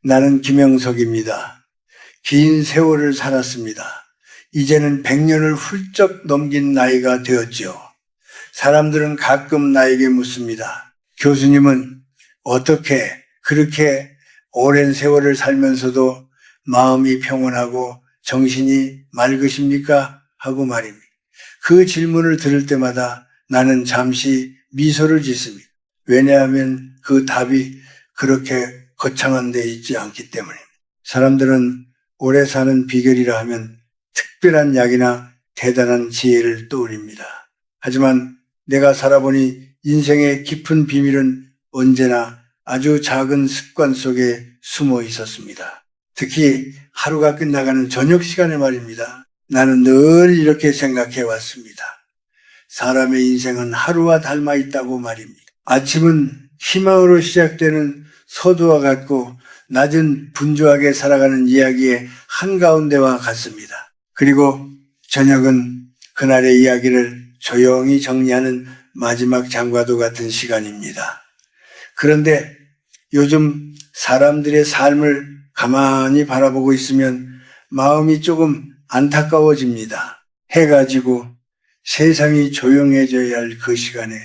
나는 김영석입니다. 긴 세월을 살았습니다. 이제는 100년을 훌쩍 넘긴 나이가 되었지요. 사람들은 가끔 나에게 묻습니다. 교수님은 어떻게 그렇게 오랜 세월을 살면서도 마음이 평온하고 정신이 맑으십니까? 하고 말입니다. 그 질문을 들을 때마다 나는 잠시 미소를 짓습니다. 왜냐하면 그 답이 그렇게 거창한 데 있지 않기 때문입니다. 사람들은 오래 사는 비결이라 하면 특별한 약이나 대단한 지혜를 떠올립니다. 하지만 내가 살아보니 인생의 깊은 비밀은 언제나 아주 작은 습관 속에 숨어 있었습니다. 특히 하루가 끝나가는 저녁 시간에 말입니다. 나는 늘 이렇게 생각해 왔습니다. 사람의 인생은 하루와 닮아 있다고 말입니다. 아침은 희망으로 시작되는 서두와 같고 낮은 분주하게 살아가는 이야기의 한가운데와 같습니다. 그리고 저녁은 그날의 이야기를 조용히 정리하는 마지막 장과도 같은 시간입니다. 그런데 요즘 사람들의 삶을 가만히 바라보고 있으면 마음이 조금 안타까워집니다. 해가 지고 세상이 조용해져야 할 그 시간에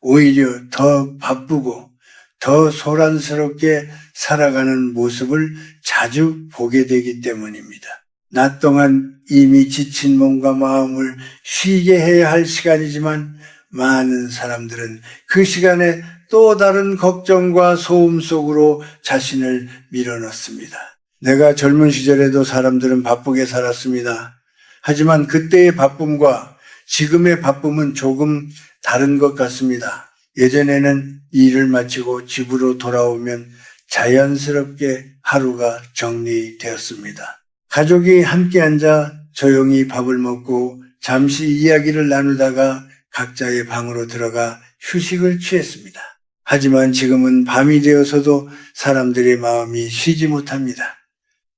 오히려 더 바쁘고 더 소란스럽게 살아가는 모습을 자주 보게 되기 때문입니다. 낮 동안 이미 지친 몸과 마음을 쉬게 해야 할 시간이지만 많은 사람들은 그 시간에 또 다른 걱정과 소음 속으로 자신을 밀어넣습니다. 내가 젊은 시절에도 사람들은 바쁘게 살았습니다. 하지만 그때의 바쁨과 지금의 바쁨은 조금 다른 것 같습니다. 예전에는 일을 마치고 집으로 돌아오면 자연스럽게 하루가 정리되었습니다. 가족이 함께 앉아 조용히 밥을 먹고 잠시 이야기를 나누다가 각자의 방으로 들어가 휴식을 취했습니다. 하지만 지금은 밤이 되어서도 사람들의 마음이 쉬지 못합니다.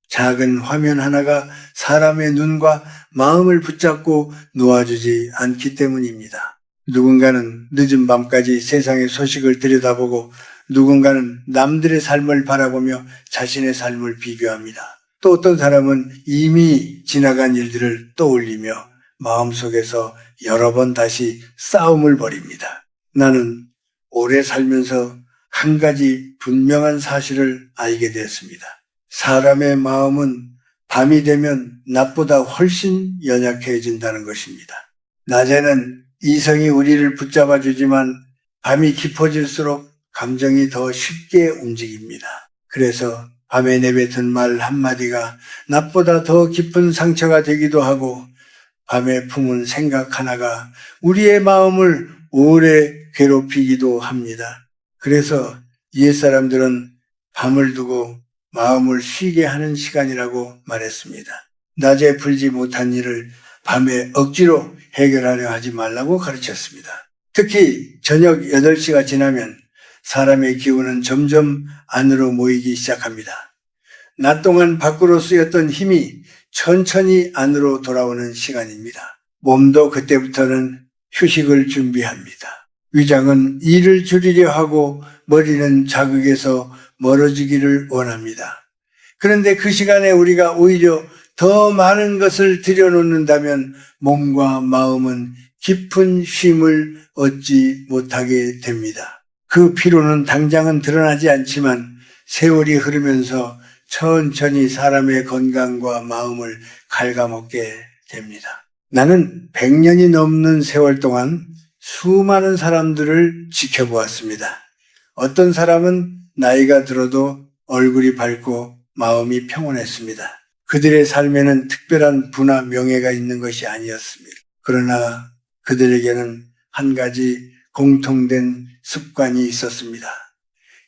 작은 화면 하나가 사람의 눈과 마음을 붙잡고 놓아주지 않기 때문입니다. 누군가는 늦은 밤까지 세상의 소식을 들여다보고 누군가는 남들의 삶을 바라보며 자신의 삶을 비교합니다. 또 어떤 사람은 이미 지나간 일들을 떠올리며 마음속에서 여러 번 다시 싸움을 벌입니다. 나는 오래 살면서 한 가지 분명한 사실을 알게 되었습니다. 사람의 마음은 밤이 되면 낮보다 훨씬 연약해진다는 것입니다. 낮에는 이성이 우리를 붙잡아 주지만 밤이 깊어질수록 감정이 더 쉽게 움직입니다. 그래서 밤에 내뱉은 말 한마디가 낮보다 더 깊은 상처가 되기도 하고 밤에 품은 생각 하나가 우리의 마음을 오래 괴롭히기도 합니다. 그래서 옛사람들은 밤을 두고 마음을 쉬게 하는 시간이라고 말했습니다. 낮에 풀지 못한 일을 밤에 억지로 해결하려 하지 말라고 가르쳤습니다. 특히 저녁 8시가 지나면 사람의 기운은 점점 안으로 모이기 시작합니다. 낮 동안 밖으로 쓰였던 힘이 천천히 안으로 돌아오는 시간입니다. 몸도 그때부터는 휴식을 준비합니다. 위장은 일을 줄이려 하고 머리는 자극에서 멀어지기를 원합니다. 그런데 그 시간에 우리가 오히려 더 많은 것을 들여놓는다면 몸과 마음은 깊은 쉼을 얻지 못하게 됩니다. 그 피로는 당장은 드러나지 않지만 세월이 흐르면서 천천히 사람의 건강과 마음을 갉아먹게 됩니다. 나는 100년이 넘는 세월 동안 수많은 사람들을 지켜보았습니다. 어떤 사람은 나이가 들어도 얼굴이 밝고 마음이 평온했습니다. 그들의 삶에는 특별한 부나 명예가 있는 것이 아니었습니다. 그러나 그들에게는 한 가지 공통된 습관이 있었습니다.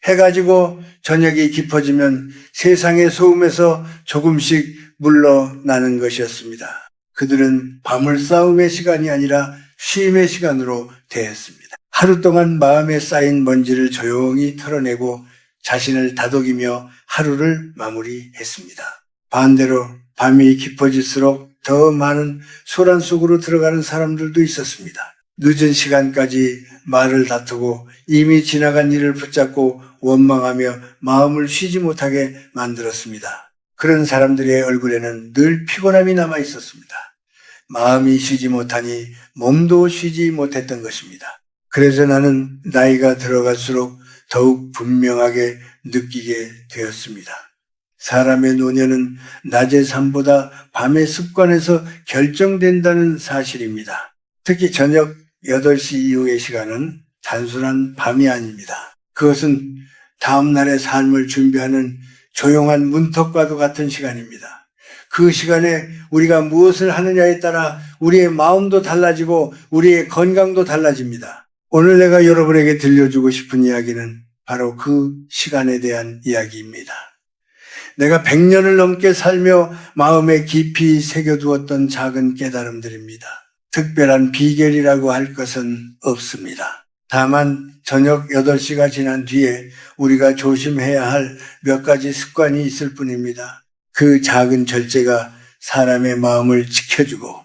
해가 지고 저녁이 깊어지면 세상의 소음에서 조금씩 물러나는 것이었습니다. 그들은 밤을 싸움의 시간이 아니라 쉼의 시간으로 대했습니다. 하루 동안 마음에 쌓인 먼지를 조용히 털어내고 자신을 다독이며 하루를 마무리했습니다. 반대로 밤이 깊어질수록 더 많은 소란 속으로 들어가는 사람들도 있었습니다. 늦은 시간까지 말을 다투고 이미 지나간 일을 붙잡고 원망하며 마음을 쉬지 못하게 만들었습니다. 그런 사람들의 얼굴에는 늘 피곤함이 남아 있었습니다. 마음이 쉬지 못하니 몸도 쉬지 못했던 것입니다. 그래서 나는 나이가 들어갈수록 더욱 분명하게 느끼게 되었습니다. 사람의 노년은 낮의 삶보다 밤의 습관에서 결정된다는 사실입니다. 특히 저녁 8시 이후의 시간은 단순한 밤이 아닙니다. 그것은 다음 날의 삶을 준비하는 조용한 문턱과도 같은 시간입니다. 그 시간에 우리가 무엇을 하느냐에 따라 우리의 마음도 달라지고 우리의 건강도 달라집니다. 오늘 내가 여러분에게 들려주고 싶은 이야기는 바로 그 시간에 대한 이야기입니다. 내가 100년을 넘게 살며 마음에 깊이 새겨두었던 작은 깨달음들입니다. 특별한 비결이라고 할 것은 없습니다. 다만 저녁 8시가 지난 뒤에 우리가 조심해야 할 몇 가지 습관이 있을 뿐입니다. 그 작은 절제가 사람의 마음을 지켜주고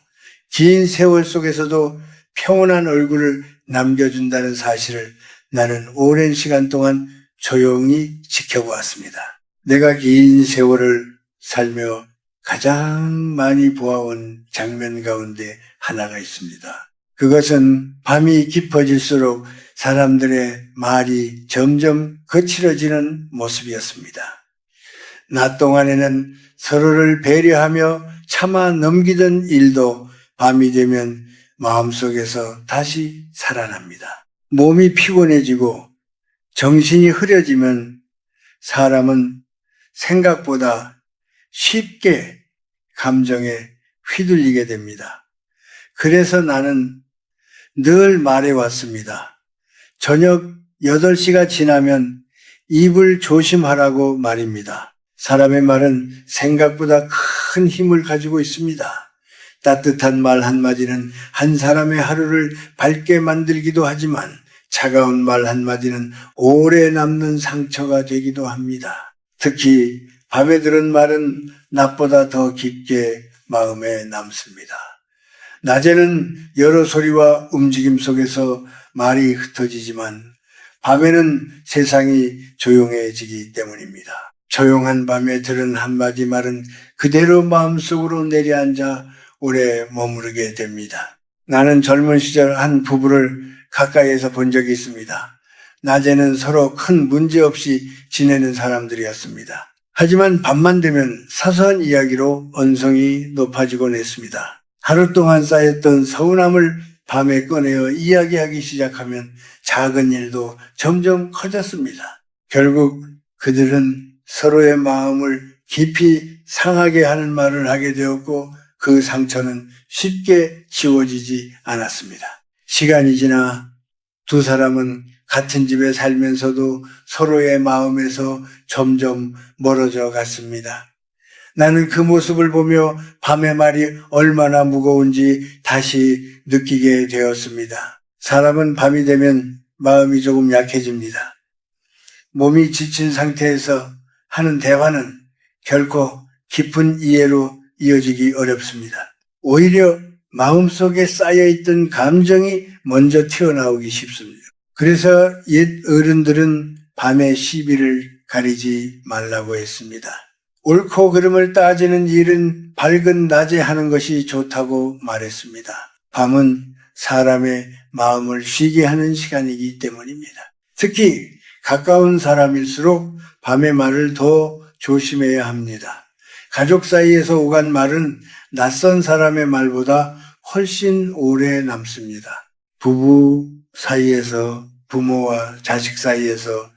긴 세월 속에서도 평온한 얼굴을 남겨준다는 사실을 나는 오랜 시간 동안 조용히 지켜보았습니다. 내가 긴 세월을 살며 가장 많이 보아온 장면 가운데 하나가 있습니다. 그것은 밤이 깊어질수록 사람들의 말이 점점 거칠어지는 모습이었습니다. 낮 동안에는 서로를 배려하며 참아 넘기던 일도 밤이 되면 마음속에서 다시 살아납니다. 몸이 피곤해지고 정신이 흐려지면 사람은 생각보다 쉽게 감정에 휘둘리게 됩니다. 그래서 나는 늘 말해왔습니다. 저녁 8시가 지나면 입을 조심하라고 말입니다. 사람의 말은 생각보다 큰 힘을 가지고 있습니다. 따뜻한 말 한마디는 한 사람의 하루를 밝게 만들기도 하지만 차가운 말 한마디는 오래 남는 상처가 되기도 합니다. 특히 밤에 들은 말은 낮보다 더 깊게 마음에 남습니다. 낮에는 여러 소리와 움직임 속에서 말이 흩어지지만 밤에는 세상이 조용해지기 때문입니다. 조용한 밤에 들은 한마디 말은 그대로 마음속으로 내려앉아 오래 머무르게 됩니다. 나는 젊은 시절 한 부부를 가까이에서 본 적이 있습니다. 낮에는 서로 큰 문제 없이 지내는 사람들이었습니다. 하지만 밤만 되면 사소한 이야기로 언성이 높아지곤 했습니다. 하루 동안 쌓였던 서운함을 밤에 꺼내어 이야기하기 시작하면 작은 일도 점점 커졌습니다. 결국 그들은 서로의 마음을 깊이 상하게 하는 말을 하게 되었고 그 상처는 쉽게 지워지지 않았습니다. 시간이 지나 두 사람은 같은 집에 살면서도 서로의 마음에서 점점 멀어져 갔습니다. 나는 그 모습을 보며 밤의 말이 얼마나 무거운지 다시 느끼게 되었습니다. 사람은 밤이 되면 마음이 조금 약해집니다. 몸이 지친 상태에서 하는 대화는 결코 깊은 이해로 이어지기 어렵습니다. 오히려 마음속에 쌓여있던 감정이 먼저 튀어나오기 쉽습니다. 그래서 옛 어른들은 밤의 시비를 가리지 말라고 했습니다. 옳고 그름을 따지는 일은 밝은 낮에 하는 것이 좋다고 말했습니다. 밤은 사람의 마음을 쉬게 하는 시간이기 때문입니다. 특히 가까운 사람일수록 밤의 말을 더 조심해야 합니다. 가족 사이에서 오간 말은 낯선 사람의 말보다 훨씬 오래 남습니다. 부부 사이에서, 부모와 자식 사이에서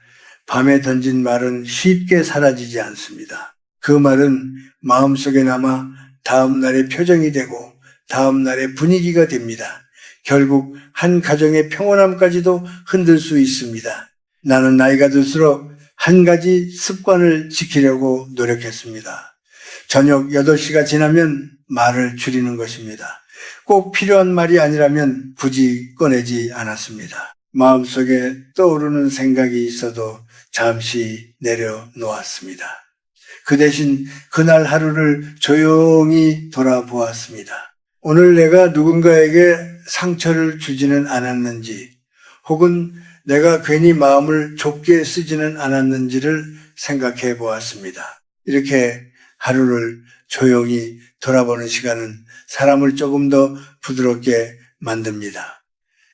밤에 던진 말은 쉽게 사라지지 않습니다. 그 말은 마음속에 남아 다음 날의 표정이 되고 다음 날의 분위기가 됩니다. 결국 한 가정의 평온함까지도 흔들 수 있습니다. 나는 나이가 들수록 한 가지 습관을 지키려고 노력했습니다. 저녁 8시가 지나면 말을 줄이는 것입니다. 꼭 필요한 말이 아니라면 굳이 꺼내지 않았습니다. 마음속에 떠오르는 생각이 있어도 잠시 내려놓았습니다. 그 대신 그날 하루를 조용히 돌아보았습니다. 오늘 내가 누군가에게 상처를 주지는 않았는지, 혹은 내가 괜히 마음을 좁게 쓰지는 않았는지를 생각해 보았습니다. 이렇게 하루를 조용히 돌아보는 시간은 사람을 조금 더 부드럽게 만듭니다.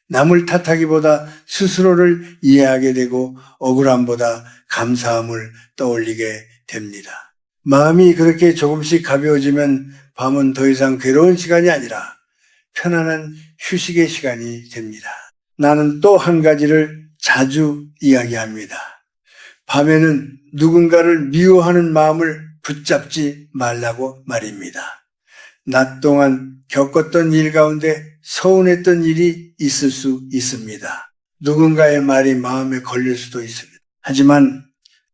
남을 탓하기보다 스스로를 이해하게 되고 억울함보다 감사함을 떠올리게 됩니다. 마음이 그렇게 조금씩 가벼워지면 밤은 더 이상 괴로운 시간이 아니라 편안한 휴식의 시간이 됩니다. 나는 또 한 가지를 자주 이야기합니다. 밤에는 누군가를 미워하는 마음을 붙잡지 말라고 말입니다. 낮 동안 겪었던 일 가운데 서운했던 일이 있을 수 있습니다. 누군가의 말이 마음에 걸릴 수도 있습니다. 하지만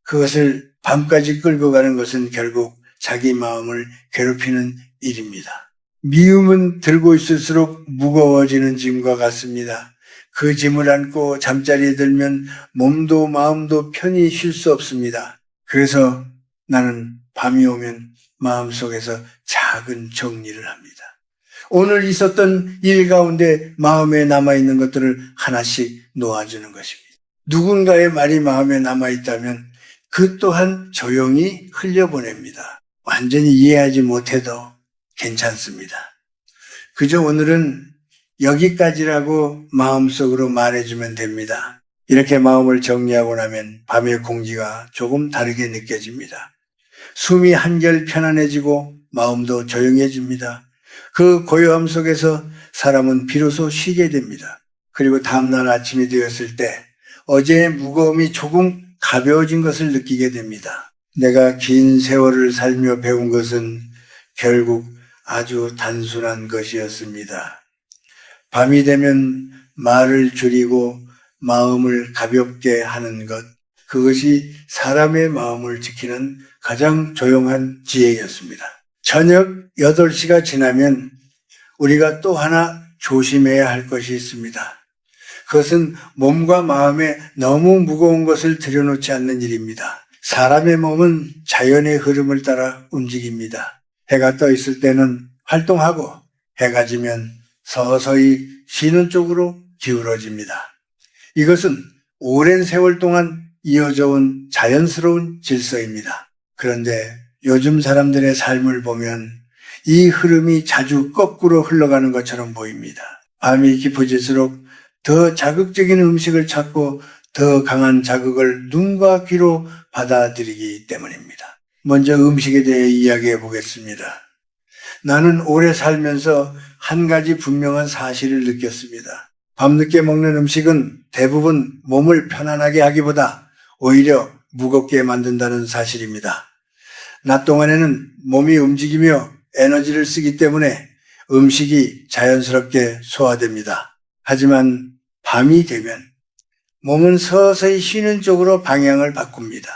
그것을 밤까지 끌고 가는 것은 결국 자기 마음을 괴롭히는 일입니다. 미움은 들고 있을수록 무거워지는 짐과 같습니다. 그 짐을 안고 잠자리에 들면 몸도 마음도 편히 쉴 수 없습니다. 그래서 나는 밤이 오면 마음속에서 작은 정리를 합니다. 오늘 있었던 일 가운데 마음에 남아있는 것들을 하나씩 놓아주는 것입니다. 누군가의 말이 마음에 남아있다면 그 또한 조용히 흘려보냅니다. 완전히 이해하지 못해도 괜찮습니다. 그저 오늘은 여기까지라고 마음속으로 말해주면 됩니다. 이렇게 마음을 정리하고 나면 밤의 공기가 조금 다르게 느껴집니다. 숨이 한결 편안해지고 마음도 조용해집니다. 그 고요함 속에서 사람은 비로소 쉬게 됩니다. 그리고 다음날 아침이 되었을 때 어제의 무거움이 조금 가벼워진 것을 느끼게 됩니다. 내가 긴 세월을 살며 배운 것은 결국 아주 단순한 것이었습니다. 밤이 되면 말을 줄이고 마음을 가볍게 하는 것, 그것이 사람의 마음을 지키는 가장 조용한 지혜였습니다. 저녁 8시가 지나면 우리가 또 하나 조심해야 할 것이 있습니다. 그것은 몸과 마음에 너무 무거운 것을 들여놓지 않는 일입니다. 사람의 몸은 자연의 흐름을 따라 움직입니다. 해가 떠 있을 때는 활동하고 해가 지면 서서히 쉬는 쪽으로 기울어집니다. 이것은 오랜 세월 동안 이어져 온 자연스러운 질서입니다. 그런데 요즘 사람들의 삶을 보면 이 흐름이 자주 거꾸로 흘러가는 것처럼 보입니다. 밤이 깊어질수록 더 자극적인 음식을 찾고 더 강한 자극을 눈과 귀로 받아들이기 때문입니다. 먼저 음식에 대해 이야기해 보겠습니다. 나는 오래 살면서 한 가지 분명한 사실을 느꼈습니다. 밤늦게 먹는 음식은 대부분 몸을 편안하게 하기보다 오히려 무겁게 만든다는 사실입니다. 낮 동안에는 몸이 움직이며 에너지를 쓰기 때문에 음식이 자연스럽게 소화됩니다. 하지만 밤이 되면 몸은 서서히 쉬는 쪽으로 방향을 바꿉니다.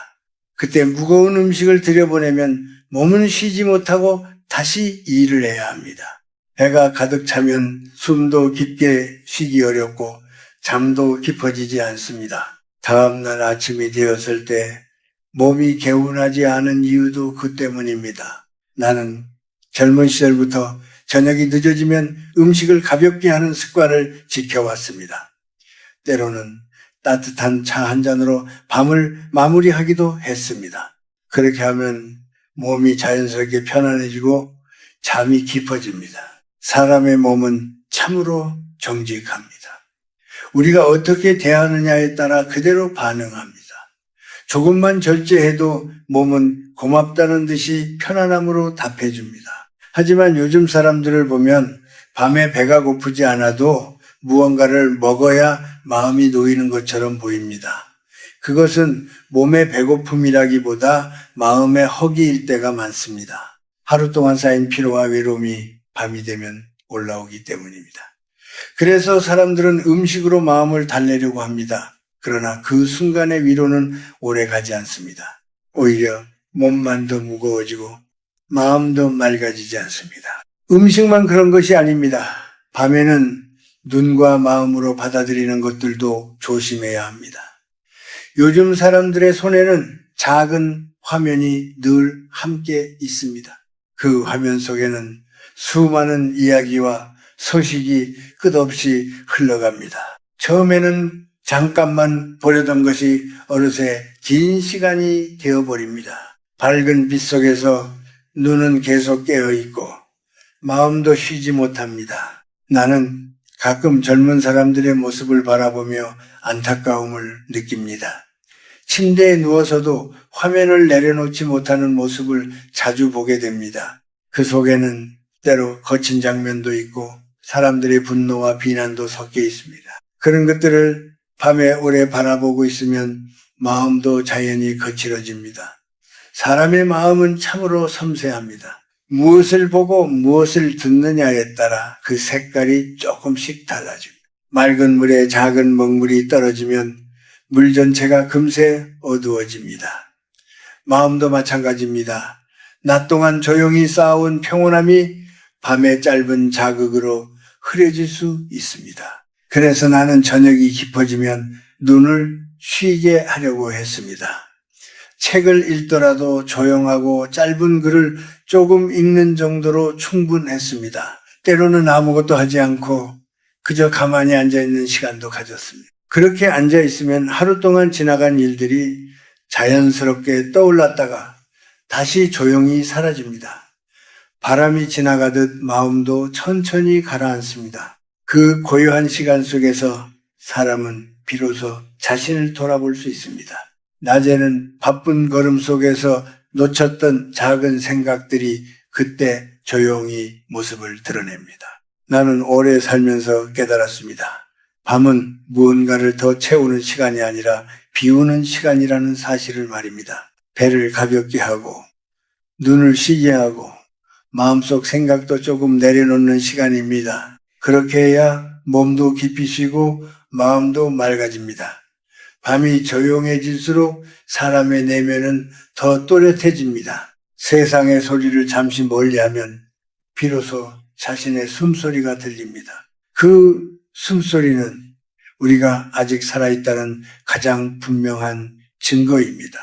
그때 무거운 음식을 들여보내면 몸은 쉬지 못하고 다시 일을 해야 합니다. 배가 가득 차면 숨도 깊게 쉬기 어렵고 잠도 깊어지지 않습니다. 다음날 아침이 되었을 때 몸이 개운하지 않은 이유도 그 때문입니다. 나는 젊은 시절부터 저녁이 늦어지면 음식을 가볍게 하는 습관을 지켜왔습니다. 때로는 따뜻한 차 한 잔으로 밤을 마무리하기도 했습니다. 그렇게 하면 몸이 자연스럽게 편안해지고 잠이 깊어집니다. 사람의 몸은 참으로 정직합니다. 우리가 어떻게 대하느냐에 따라 그대로 반응합니다. 조금만 절제해도 몸은 고맙다는 듯이 편안함으로 답해줍니다. 하지만 요즘 사람들을 보면 밤에 배가 고프지 않아도 무언가를 먹어야 마음이 놓이는 것처럼 보입니다. 그것은 몸의 배고픔이라기보다 마음의 허기일 때가 많습니다. 하루 동안 쌓인 피로와 외로움이 밤이 되면 올라오기 때문입니다. 그래서 사람들은 음식으로 마음을 달래려고 합니다. 그러나 그 순간의 위로는 오래 가지 않습니다. 오히려 몸만 더 무거워지고 마음도 맑아지지 않습니다. 음식만 그런 것이 아닙니다. 밤에는 눈과 마음으로 받아들이는 것들도 조심해야 합니다. 요즘 사람들의 손에는 작은 화면이 늘 함께 있습니다. 그 화면 속에는 수많은 이야기와 소식이 끝없이 흘러갑니다. 처음에는 잠깐만 보려던 것이 어느새 긴 시간이 되어버립니다. 밝은 빛 속에서 눈은 계속 깨어있고 마음도 쉬지 못합니다. 나는 가끔 젊은 사람들의 모습을 바라보며 안타까움을 느낍니다. 침대에 누워서도 화면을 내려놓지 못하는 모습을 자주 보게 됩니다. 그 속에는 때로 거친 장면도 있고 사람들의 분노와 비난도 섞여 있습니다. 그런 것들을 밤에 오래 바라보고 있으면 마음도 자연히 거칠어집니다. 사람의 마음은 참으로 섬세합니다. 무엇을 보고 무엇을 듣느냐에 따라 그 색깔이 조금씩 달라집니다. 맑은 물에 작은 먹물이 떨어지면 물 전체가 금세 어두워집니다. 마음도 마찬가지입니다. 낮 동안 조용히 쌓아온 평온함이 밤의 짧은 자극으로 흐려질 수 있습니다. 그래서 나는 저녁이 깊어지면 눈을 쉬게 하려고 했습니다. 책을 읽더라도 조용하고 짧은 글을 조금 읽는 정도로 충분했습니다. 때로는 아무것도 하지 않고 그저 가만히 앉아있는 시간도 가졌습니다. 그렇게 앉아있으면 하루 동안 지나간 일들이 자연스럽게 떠올랐다가 다시 조용히 사라집니다. 바람이 지나가듯 마음도 천천히 가라앉습니다. 그 고요한 시간 속에서 사람은 비로소 자신을 돌아볼 수 있습니다. 낮에는 바쁜 걸음 속에서 놓쳤던 작은 생각들이 그때 조용히 모습을 드러냅니다. 나는 오래 살면서 깨달았습니다. 밤은 무언가를 더 채우는 시간이 아니라 비우는 시간이라는 사실을 말입니다. 배를 가볍게 하고 눈을 쉬게 하고 마음속 생각도 조금 내려놓는 시간입니다. 그렇게 해야 몸도 깊이 쉬고 마음도 맑아집니다. 밤이 조용해질수록 사람의 내면은 더 또렷해집니다. 세상의 소리를 잠시 멀리하면 비로소 자신의 숨소리가 들립니다. 그 숨소리는 우리가 아직 살아있다는 가장 분명한 증거입니다.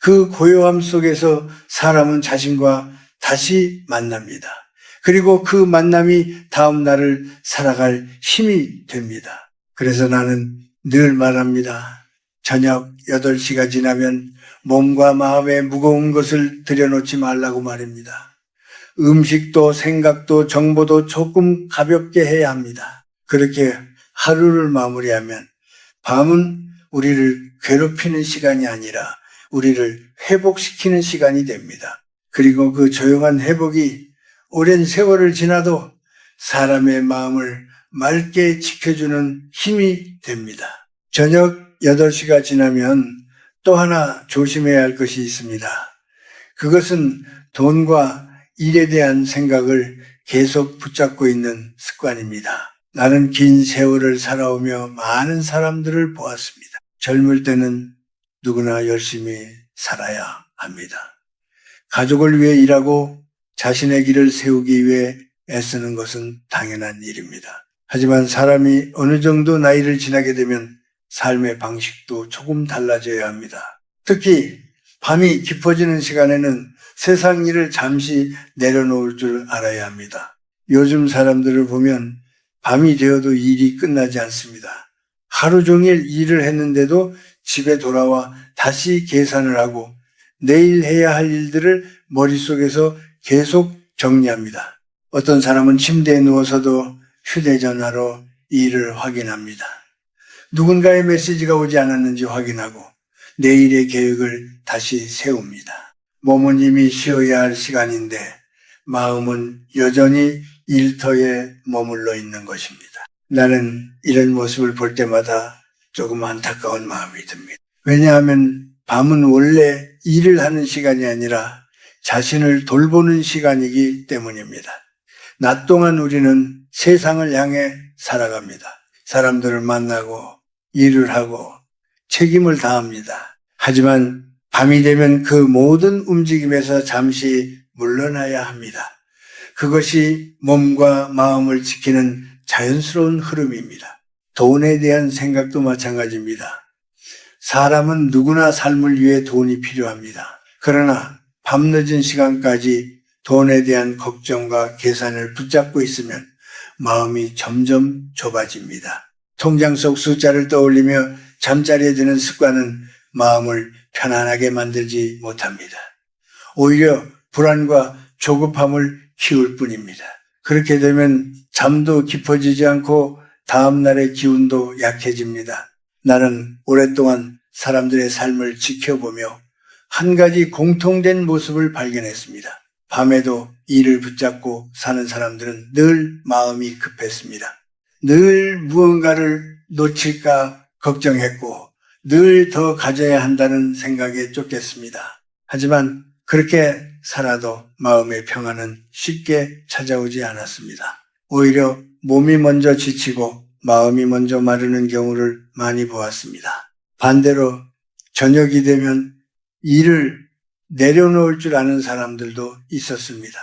그 고요함 속에서 사람은 자신과 다시 만납니다. 그리고 그 만남이 다음 날을 살아갈 힘이 됩니다. 그래서 나는 늘 말합니다. 저녁 8시가 지나면 몸과 마음에 무거운 것을 들여놓지 말라고 말입니다. 음식도 생각도 정보도 조금 가볍게 해야 합니다. 그렇게 하루를 마무리하면 밤은 우리를 괴롭히는 시간이 아니라 우리를 회복시키는 시간이 됩니다. 그리고 그 조용한 회복이 오랜 세월을 지나도 사람의 마음을 맑게 지켜주는 힘이 됩니다. 저녁 8시가 지나면 또 하나 조심해야 할 것이 있습니다. 그것은 돈과 일에 대한 생각을 계속 붙잡고 있는 습관입니다. 나는 긴 세월을 살아오며 많은 사람들을 보았습니다. 젊을 때는 누구나 열심히 살아야 합니다. 가족을 위해 일하고 자신의 길을 세우기 위해 애쓰는 것은 당연한 일입니다. 하지만 사람이 어느 정도 나이를 지나게 되면 삶의 방식도 조금 달라져야 합니다. 특히 밤이 깊어지는 시간에는 세상 일을 잠시 내려놓을 줄 알아야 합니다. 요즘 사람들을 보면 밤이 되어도 일이 끝나지 않습니다. 하루 종일 일을 했는데도 집에 돌아와 다시 계산을 하고 내일 해야 할 일들을 머릿속에서 계속 정리합니다. 어떤 사람은 침대에 누워서도 휴대전화로 일을 확인합니다. 누군가의 메시지가 오지 않았는지 확인하고 내일의 계획을 다시 세웁니다. 몸은 이미 쉬어야 할 시간인데 마음은 여전히 일터에 머물러 있는 것입니다. 나는 이런 모습을 볼 때마다 조금 안타까운 마음이 듭니다. 왜냐하면 밤은 원래 일을 하는 시간이 아니라 자신을 돌보는 시간이기 때문입니다. 낮 동안 우리는 세상을 향해 살아갑니다. 사람들을 만나고 일을 하고 책임을 다합니다. 하지만 밤이 되면 그 모든 움직임에서 잠시 물러나야 합니다. 그것이 몸과 마음을 지키는 자연스러운 흐름입니다. 돈에 대한 생각도 마찬가지입니다. 사람은 누구나 삶을 위해 돈이 필요합니다. 그러나 밤늦은 시간까지 돈에 대한 걱정과 계산을 붙잡고 있으면 마음이 점점 좁아집니다. 통장 속 숫자를 떠올리며 잠자리에 드는 습관은 마음을 편안하게 만들지 못합니다. 오히려 불안과 조급함을 키울 뿐입니다. 그렇게 되면 잠도 깊어지지 않고 다음날의 기운도 약해집니다. 나는 오랫동안 사람들의 삶을 지켜보며 한 가지 공통된 모습을 발견했습니다. 밤에도 일을 붙잡고 사는 사람들은 늘 마음이 급했습니다. 늘 무언가를 놓칠까 걱정했고 늘 더 가져야 한다는 생각에 쫓겼습니다. 하지만 그렇게 살아도 마음의 평안은 쉽게 찾아오지 않았습니다. 오히려 몸이 먼저 지치고 마음이 먼저 마르는 경우를 많이 보았습니다. 반대로 저녁이 되면 일을 내려놓을 줄 아는 사람들도 있었습니다.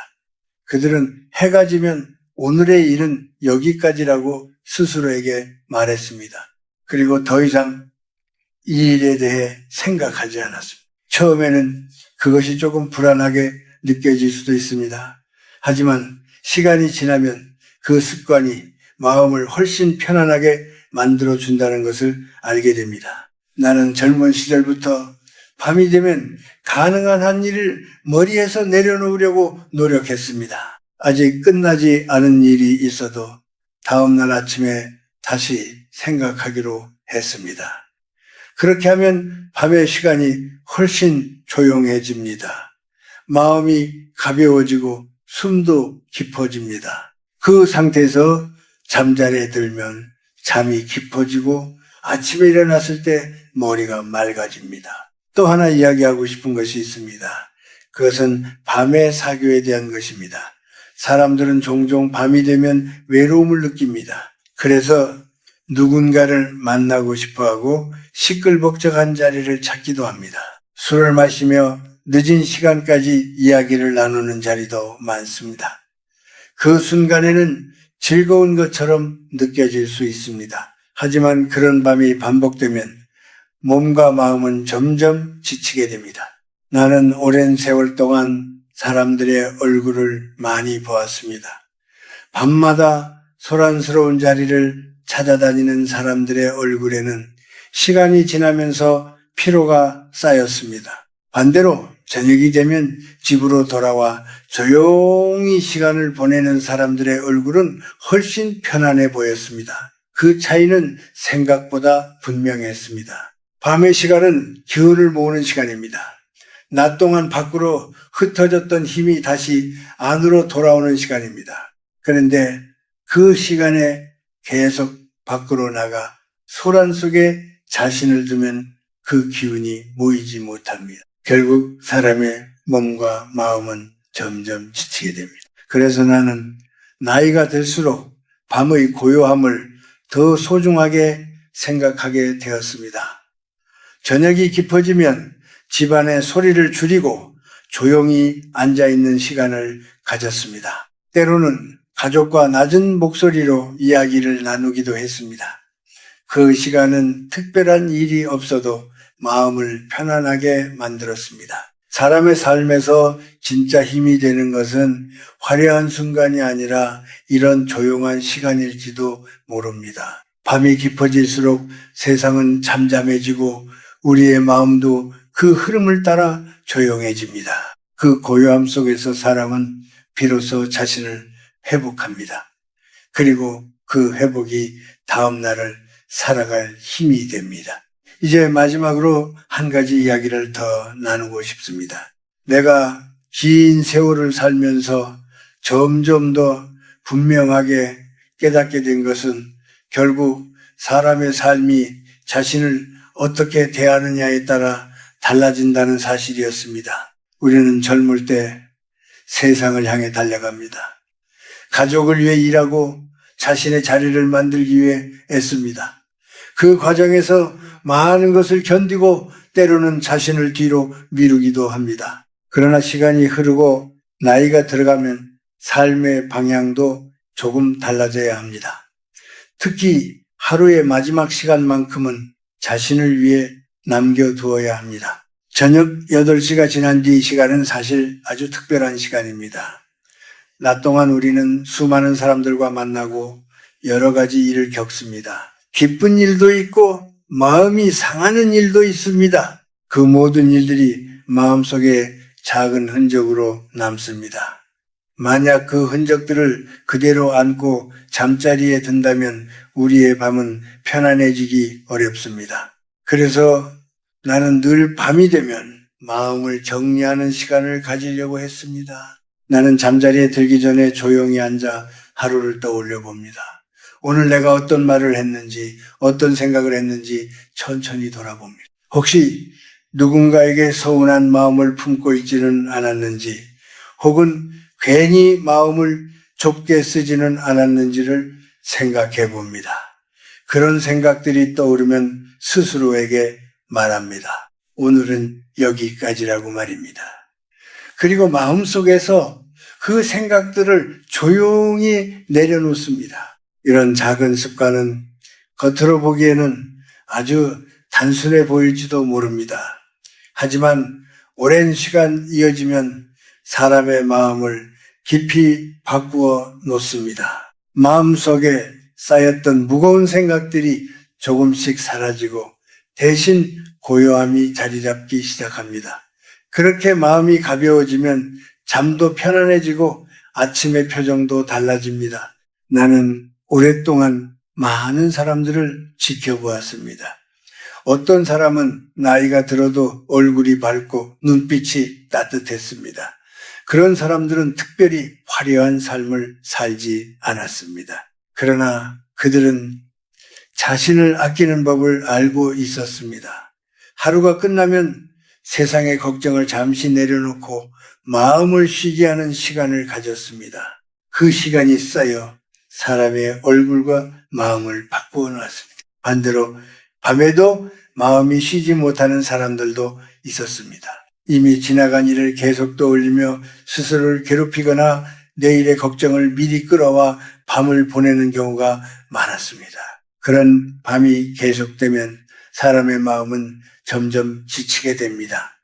그들은 해가 지면 오늘의 일은 여기까지라고 스스로에게 말했습니다. 그리고 더 이상 이 일에 대해 생각하지 않았습니다. 처음에는 그것이 조금 불안하게 느껴질 수도 있습니다. 하지만 시간이 지나면 그 습관이 마음을 훨씬 편안하게 만들어준다는 것을 알게 됩니다. 나는 젊은 시절부터 밤이 되면 가능한 한 일을 머리에서 내려놓으려고 노력했습니다. 아직 끝나지 않은 일이 있어도 다음날 아침에 다시 생각하기로 했습니다. 그렇게 하면 밤의 시간이 훨씬 조용해집니다. 마음이 가벼워지고 숨도 깊어집니다. 그 상태에서 잠자리에 들면 잠이 깊어지고 아침에 일어났을 때 머리가 맑아집니다. 또 하나 이야기하고 싶은 것이 있습니다. 그것은 밤의 사교에 대한 것입니다. 사람들은 종종 밤이 되면 외로움을 느낍니다. 그래서 누군가를 만나고 싶어하고 시끌벅적한 자리를 찾기도 합니다. 술을 마시며 늦은 시간까지 이야기를 나누는 자리도 많습니다. 그 순간에는 즐거운 것처럼 느껴질 수 있습니다. 하지만 그런 밤이 반복되면 몸과 마음은 점점 지치게 됩니다. 나는 오랜 세월 동안 사람들의 얼굴을 많이 보았습니다. 밤마다 소란스러운 자리를 찾아다니는 사람들의 얼굴에는 시간이 지나면서 피로가 쌓였습니다. 반대로 저녁이 되면 집으로 돌아와 조용히 시간을 보내는 사람들의 얼굴은 훨씬 편안해 보였습니다. 그 차이는 생각보다 분명했습니다. 밤의 시간은 기운을 모으는 시간입니다. 낮 동안 밖으로 흩어졌던 힘이 다시 안으로 돌아오는 시간입니다. 그런데 그 시간에 계속 밖으로 나가 소란 속에 자신을 두면 그 기운이 모이지 못합니다. 결국 사람의 몸과 마음은 점점 지치게 됩니다. 그래서 나는 나이가 들수록 밤의 고요함을 더 소중하게 생각하게 되었습니다. 저녁이 깊어지면 집안의 소리를 줄이고 조용히 앉아있는 시간을 가졌습니다. 때로는 가족과 낮은 목소리로 이야기를 나누기도 했습니다. 그 시간은 특별한 일이 없어도 마음을 편안하게 만들었습니다. 사람의 삶에서 진짜 힘이 되는 것은 화려한 순간이 아니라 이런 조용한 시간일지도 모릅니다. 밤이 깊어질수록 세상은 잠잠해지고 우리의 마음도 그 흐름을 따라 조용해집니다. 그 고요함 속에서 사람은 비로소 자신을 회복합니다. 그리고 그 회복이 다음 날을 살아갈 힘이 됩니다. 이제 마지막으로 한 가지 이야기를 더 나누고 싶습니다. 내가 긴 세월을 살면서 점점 더 분명하게 깨닫게 된 것은 결국 사람의 삶이 자신을 어떻게 대하느냐에 따라 달라진다는 사실이었습니다. 우리는 젊을 때 세상을 향해 달려갑니다. 가족을 위해 일하고 자신의 자리를 만들기 위해 애씁니다. 그 과정에서 많은 것을 견디고 때로는 자신을 뒤로 미루기도 합니다. 그러나 시간이 흐르고 나이가 들어가면 삶의 방향도 조금 달라져야 합니다. 특히 하루의 마지막 시간만큼은 자신을 위해 남겨두어야 합니다. 저녁 8시가 지난 뒤 이 시간은 사실 아주 특별한 시간입니다. 낮 동안 우리는 수많은 사람들과 만나고 여러 가지 일을 겪습니다. 기쁜 일도 있고 마음이 상하는 일도 있습니다. 그 모든 일들이 마음속에 작은 흔적으로 남습니다. 만약 그 흔적들을 그대로 안고 잠자리에 든다면 우리의 밤은 편안해지기 어렵습니다. 그래서 나는 늘 밤이 되면 마음을 정리하는 시간을 가지려고 했습니다. 나는 잠자리에 들기 전에 조용히 앉아 하루를 떠올려 봅니다. 오늘 내가 어떤 말을 했는지, 어떤 생각을 했는지 천천히 돌아봅니다. 혹시 누군가에게 서운한 마음을 품고 있지는 않았는지, 혹은 괜히 마음을 좁게 쓰지는 않았는지를 생각해 봅니다. 그런 생각들이 떠오르면 스스로에게 말합니다. 오늘은 여기까지라고 말입니다. 그리고 마음속에서 그 생각들을 조용히 내려놓습니다. 이런 작은 습관은 겉으로 보기에는 아주 단순해 보일지도 모릅니다. 하지만 오랜 시간 이어지면 사람의 마음을 깊이 바꾸어 놓습니다. 마음속에 쌓였던 무거운 생각들이 조금씩 사라지고 대신 고요함이 자리 잡기 시작합니다. 그렇게 마음이 가벼워지면 잠도 편안해지고 아침의 표정도 달라집니다. 나는 오랫동안 많은 사람들을 지켜보았습니다. 어떤 사람은 나이가 들어도 얼굴이 밝고 눈빛이 따뜻했습니다. 그런 사람들은 특별히 화려한 삶을 살지 않았습니다. 그러나 그들은 자신을 아끼는 법을 알고 있었습니다. 하루가 끝나면 세상의 걱정을 잠시 내려놓고 마음을 쉬게 하는 시간을 가졌습니다. 그 시간이 쌓여 사람의 얼굴과 마음을 바꾸어 놨습니다. 반대로 밤에도 마음이 쉬지 못하는 사람들도 있었습니다. 이미 지나간 일을 계속 떠올리며 스스로를 괴롭히거나 내일의 걱정을 미리 끌어와 밤을 보내는 경우가 많았습니다. 그런 밤이 계속되면 사람의 마음은 점점 지치게 됩니다.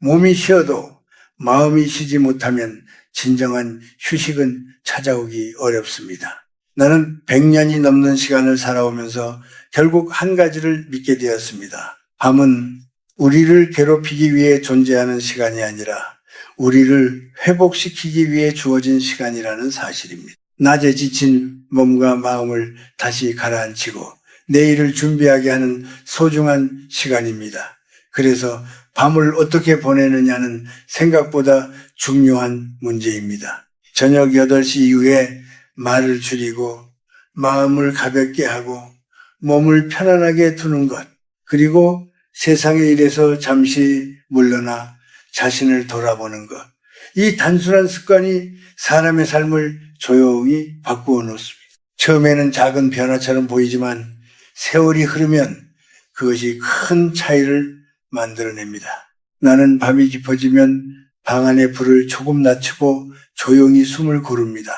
몸이 쉬어도 마음이 쉬지 못하면 진정한 휴식은 찾아오기 어렵습니다. 나는 100년이 넘는 시간을 살아오면서 결국 한 가지를 믿게 되었습니다. 밤은 우리를 괴롭히기 위해 존재하는 시간이 아니라 우리를 회복시키기 위해 주어진 시간이라는 사실입니다. 낮에 지친 몸과 마음을 다시 가라앉히고 내일을 준비하게 하는 소중한 시간입니다. 그래서 밤을 어떻게 보내느냐는 생각보다 중요한 문제입니다. 저녁 8시 이후에 말을 줄이고 마음을 가볍게 하고 몸을 편안하게 두는 것, 그리고 세상의 일에서 잠시 물러나 자신을 돌아보는 것. 이 단순한 습관이 사람의 삶을 조용히 바꾸어 놓습니다. 처음에는 작은 변화처럼 보이지만 세월이 흐르면 그것이 큰 차이를 만들어냅니다. 나는 밤이 깊어지면 방 안의 불을 조금 낮추고 조용히 숨을 고릅니다.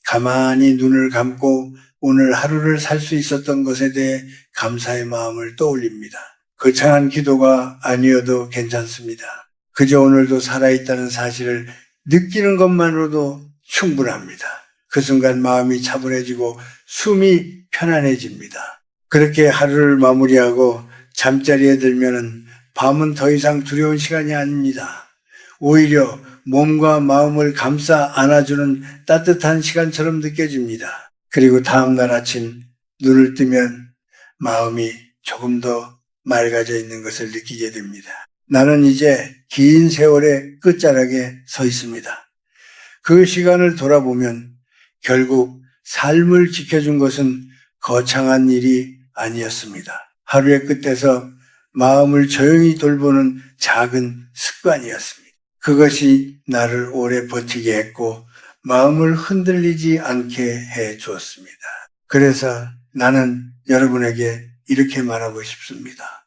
가만히 눈을 감고 오늘 하루를 살 수 있었던 것에 대해 감사의 마음을 떠올립니다. 거창한 기도가 아니어도 괜찮습니다. 그저 오늘도 살아있다는 사실을 느끼는 것만으로도 충분합니다. 그 순간 마음이 차분해지고 숨이 편안해집니다. 그렇게 하루를 마무리하고 잠자리에 들면은 밤은 더 이상 두려운 시간이 아닙니다. 오히려 몸과 마음을 감싸 안아주는 따뜻한 시간처럼 느껴집니다. 그리고 다음날 아침 눈을 뜨면 마음이 조금 더 맑아져 있는 것을 느끼게 됩니다. 나는 이제 긴 세월의 끝자락에 서 있습니다. 그 시간을 돌아보면 결국 삶을 지켜준 것은 거창한 일이 아니었습니다. 하루의 끝에서 마음을 조용히 돌보는 작은 습관이었습니다. 그것이 나를 오래 버티게 했고 마음을 흔들리지 않게 해 주었습니다. 그래서 나는 여러분에게 이렇게 말하고 싶습니다.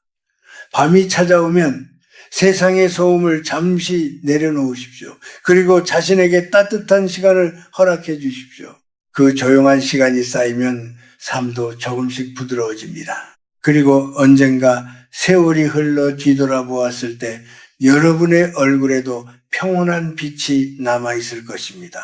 밤이 찾아오면 세상의 소음을 잠시 내려놓으십시오. 그리고 자신에게 따뜻한 시간을 허락해 주십시오. 그 조용한 시간이 쌓이면 삶도 조금씩 부드러워집니다. 그리고 언젠가 세월이 흘러 뒤돌아보았을 때 여러분의 얼굴에도 평온한 빛이 남아있을 것입니다.